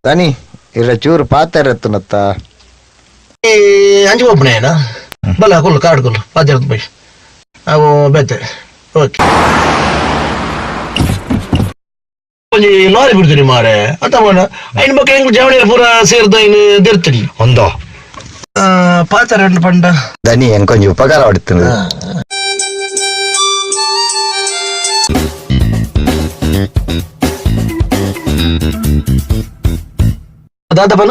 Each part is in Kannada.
ದನಿ ಇರ ಚೂರು ಪಾತೆರತ್ತನತ್ತ ಅಂಚು ಒಬ್ಬನೇನ ಬಲ್ಲ ಕೊಲ್ಲು ಕಾರ್ಡ್ ಕೊಲ್ಲು 10 ರೂಪಾಯಿ ಅವು ಬೇತೆ ಓಕೆ ಒಂಜಿ ಲಾರಿ ಬಿಡ್ತೀನಿ ಮಾರೆ ಅಥವಾ ಐನ್ ಮಕ್ಕ ಹೆಂಗ್ ಜವಳಿ ಪೂರ ಸೇರ್ದ ಇನ್ನು ದಿರ್ತೀನಿ ಒಂದೋ ಪಾತೆರ ಪಂಡ ದನಿ ಎಂಕೊಂಜಿ ಉಪಕಾರ ಹೊಡ್ತೀನಿ ದಾದಪನ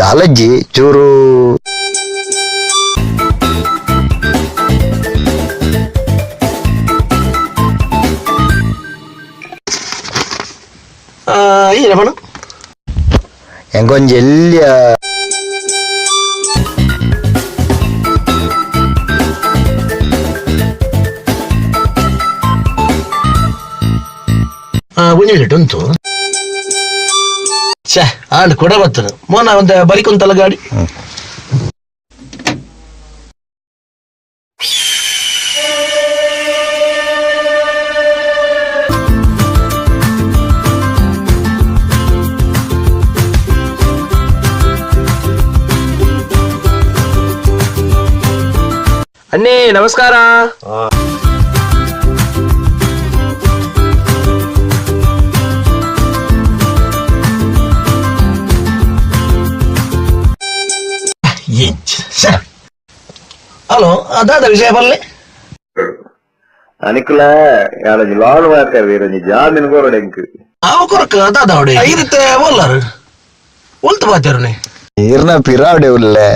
ದಾಲಜ್ಜಿ ಚೂರು ಏನಪ್ಪಣ ಎಂಕೊಂಜಿ ಎಲ್ಲಿಯ ಉಂಟು ಛೇ ಆಂಡ್ ಕೊಡ ಬರ್ತದೆ ಮೋನ ಒಂದು ಬರಿಕೊಂತಲ್ಲ ಗಾಡಿ ಅನ್ನಿ ನಮಸ್ಕಾರ. ಹಲೋ ಅದಾದ ವಿಷಯ ಬಲ್ಲೆ ಅನಿಕುಲ ಯಾಳಜಿ ಲಾಲ್ ಮಾಡ್ತಾರೆ ವೀರಂಜಿ ಜಾಮೀನು ಕೊರಡೆಂಕ್ ಅವ ಕೊರಕ ಅದಾದ ಅವಡೆ ಇರುತ್ತೆ ಒಲ್ಲಾರು ಒಲ್ತು ಬಾತಿರ್ನೆ ಈರ್ನ ಪಿರಾವಡೆ ಉಲ್ಲೆ